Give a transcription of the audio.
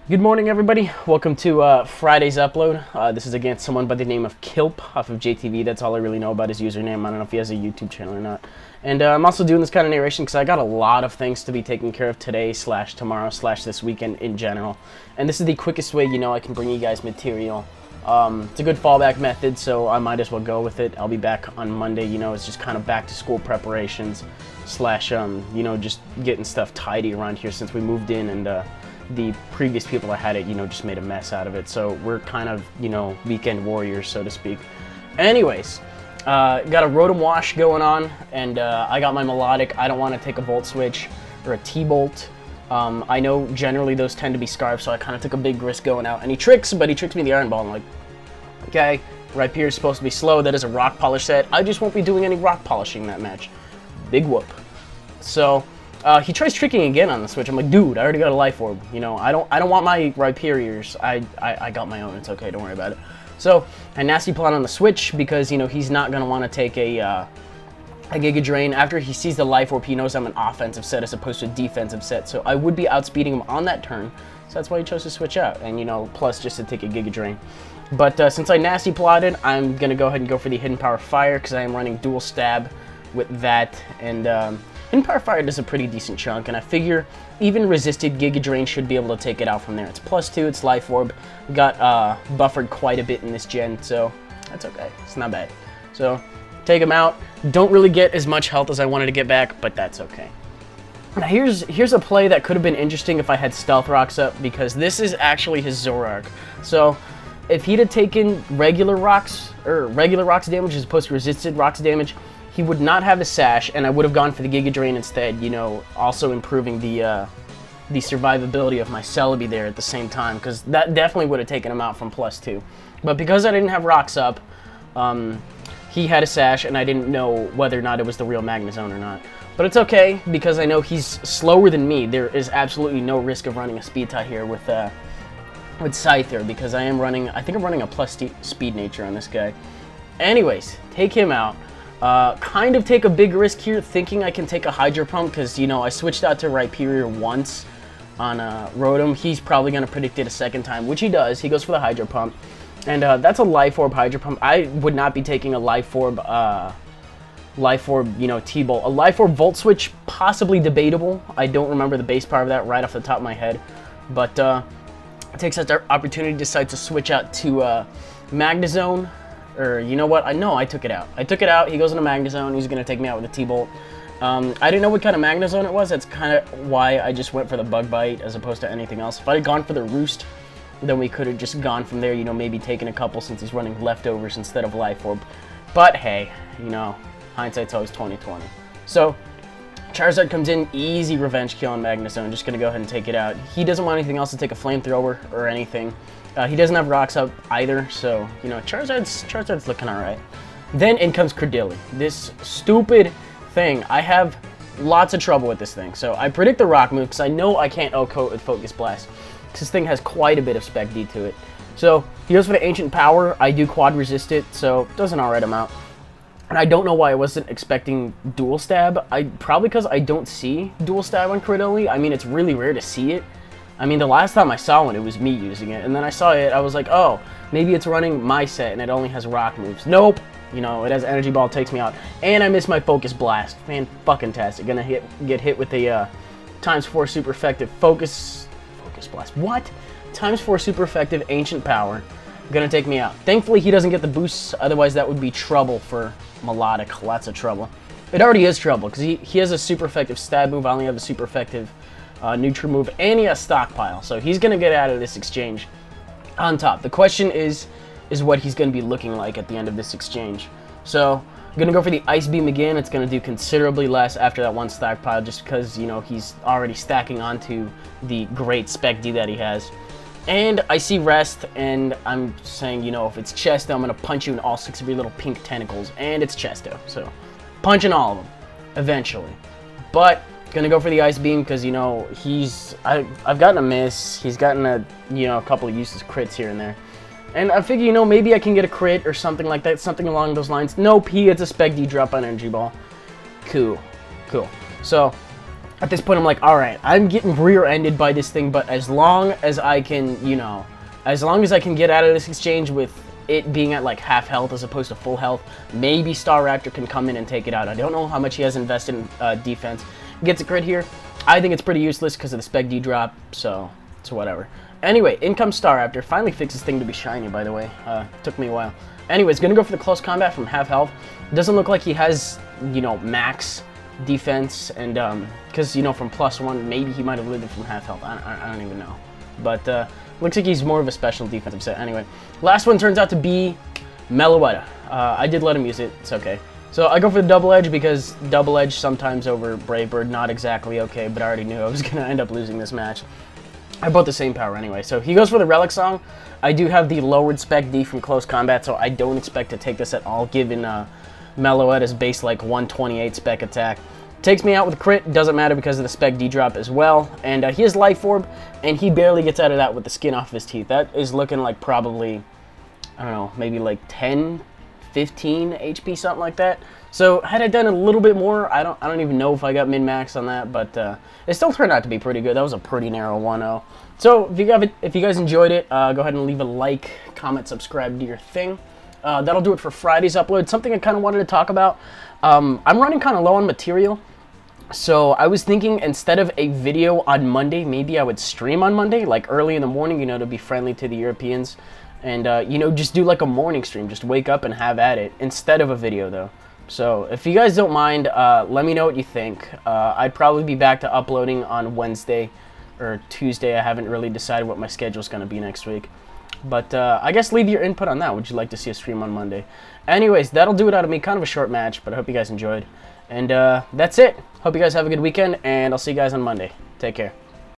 Good morning, everybody. Welcome to Friday's upload. This is against someone by the name of Kilp off of JTV. That's all I really know about his username. I don't know if he has a YouTube channel or not. And I'm also doing this kind of narration because I got a lot of things to be taken care of today / tomorrow / this weekend in general. And this is the quickest way, I can bring you guys material. It's a good fallback method, so I might as well go with it. I'll be back on Monday. It's just kind of back to school preparations / just getting stuff tidy around here since we moved in and the previous people that had it, just made a mess out of it. So we're kind of, weekend warriors, so to speak. Anyways, got a Rotom wash going on, and I got my melodic. I don't want to take a volt switch or a T-bolt. I know generally those tend to be scarves, so I kind of took a big risk going out. And he tricks me in the iron ball. I'm like, okay, right here is supposed to be slow. That is a rock polish set. I just won't be doing any rock polishing that match. Big whoop. So he tries tricking again on the switch. I'm like, dude, I already got a life orb. I don't want my Rhyperiors. I got my own. It's okay. Don't worry about it. So I nasty plot on the switch because he's not gonna want to take a Giga Drain. After he sees the life orb, he knows I'm an offensive set as opposed to a defensive set. So I would be outspeeding him on that turn. So that's why he chose to switch out. And plus just to take a Giga Drain. But since I nasty plotted, I'm gonna go ahead and go for the Hidden Power Fire because I am running dual stab with that and. Hidden Power Fire does a pretty decent chunk, and I figure even resisted Giga Drain should be able to take it out from there. It's +2, it's Life Orb. Got buffered quite a bit in this gen, so that's okay. It's not bad. So, take him out. Don't really get as much health as I wanted to get back, but that's okay. Now here's a play that could have been interesting if I had Stealth Rocks up, because this is actually his Zoroark. So, if he'd have taken regular rocks damage as opposed to resisted rocks damage, he would not have a Sash, and I would have gone for the Giga Drain instead, also improving the survivability of my Celebi there at the same time, because that definitely would have taken him out from +2. But because I didn't have rocks up, he had a Sash, and I didn't know whether or not it was the real Magnezone or not. But it's okay, because I know he's slower than me. There is absolutely no risk of running a speed tie here with Scyther, because I think I'm running a plus speed nature on this guy. Anyways, take him out. Kind of take a big risk here, thinking I can take a Hydro Pump, because, I switched out to Rhyperior once on Rotom. He's probably going to predict it a second time, which he does. He goes for the Hydro Pump, and that's a Life Orb Hydro Pump. I would not be taking a Life Orb, T-Bolt. A Life Orb Volt Switch, possibly debatable. I don't remember the base power of that right off the top of my head, but takes that opportunity, decides to switch out to Magnezone. Or, you know what? I took it out. I took it out. He goes into Magnezone. He's going to take me out with a T-Bolt. I didn't know what kind of Magnezone it was. That's kind of why I just went for the Bug Bite as opposed to anything else. If I had gone for the Roost, then we could have just gone from there, maybe taken a couple since he's running Leftovers instead of Life Orb. But, hey, hindsight's always 20/20. So, Charizard comes in, easy revenge kill on Magnezone. Just going to go ahead and take it out. He doesn't want anything else to take a Flamethrower or anything. He doesn't have rocks up either, so, Charizard's looking alright. Then in comes Credilli. This stupid thing. I have lots of trouble with this thing. So I predict the rock move because I know I can't O-coat with Focus Blast. This thing has quite a bit of Spec D to it. So he goes for the Ancient Power. I do quad resist it, so it does an alright amount. And I don't know why I wasn't expecting Dual Stab. Probably because I don't see Dual Stab on Credilli. I mean, it's really rare to see it. I mean, the last time I saw one, it was me using it, and then I saw it, I was like, oh, maybe it's running my set, and it only has rock moves. Nope! It has Energy Ball, takes me out, and I missed my Focus Blast. Fan-fucking-tastic. Gonna get hit with a ×4 super effective Focus Blast. What? ×4 super effective Ancient Power. Gonna take me out. Thankfully, he doesn't get the boosts, otherwise that would be trouble for Melodic. Lots of trouble. It already is trouble, because he has a super effective stab move, I only have a super effective neutral move, and he has Stockpile, so he's going to get out of this exchange on top. The question is what he's going to be looking like at the end of this exchange. So, I'm going to go for the Ice Beam again. It's going to do considerably less after that one Stockpile, just because, he's already stacking onto the great Spec D that he has. And I see Rest, and I'm saying, if it's Chesto, I'm going to punch you in all 6 of your little pink tentacles, and it's Chesto, so punching all of them, eventually. But gonna go for the Ice Beam because I've gotten a miss. He's gotten a couple of useless crits here and there, and I figure maybe I can get a crit or something like that, something along those lines. Nope, he gets a Spec D drop on Energy Ball. Cool. So at this point I'm like, alright, I'm getting rear-ended by this thing, but as long as I can, you know, as long as I can get out of this exchange with it being at like half health as opposed to full health, maybe Star Raptor can come in and take it out. I don't know how much he has invested in defense. Gets a crit here. I think it's pretty useless because of the spec D drop, so it's whatever. Anyway, in comes Star Raptor. Finally fixed this thing to be shiny, by the way. Took me a while. Anyways, gonna go for the close combat from half health. Doesn't look like he has, you know, max defense, and because, you know, from +1, maybe he might have lived it from half health. I don't even know. But looks like he's more of a special defensive set. Anyway, last one turns out to be Meloetta. I did let him use it. It's okay. So I go for the double edge because double edge sometimes over Brave Bird, not exactly okay, but I already knew I was going to end up losing this match. I bought the same power anyway. So he goes for the Relic Song. I do have the lowered spec D from close combat, so I don't expect to take this at all, given Meloetta's base like 128 spec attack. Takes me out with a crit, doesn't matter because of the spec D drop as well. And he has Life Orb, and he barely gets out of that with the skin off his teeth. That is looking like probably, I don't know, maybe like 10, 15 HP, something like that. So had I done a little bit more, I don't even know if I got min-max on that, but it still turned out to be pretty good. That was a pretty narrow 1-0. So if you guys enjoyed it, go ahead and leave a like, comment, subscribe, do your thing. That'll do it for Friday's upload. Something I kind of wanted to talk about. I'm running kind of low on material. So I was thinking instead of a video on Monday, maybe I would stream on Monday, like early in the morning, you know, to be friendly to the Europeans. And, you know, just do like a morning stream. Just wake up and have at it instead of a video, though. So if you guys don't mind, let me know what you think. I'd probably be back to uploading on Wednesday or Tuesday. I haven't really decided what my schedule's going to be next week. But I guess leave your input on that. Would you like to see a stream on Monday? Anyways, that'll do it out of me. Kind of a short match, but I hope you guys enjoyed. And that's it. Hope you guys have a good weekend, and I'll see you guys on Monday. Take care.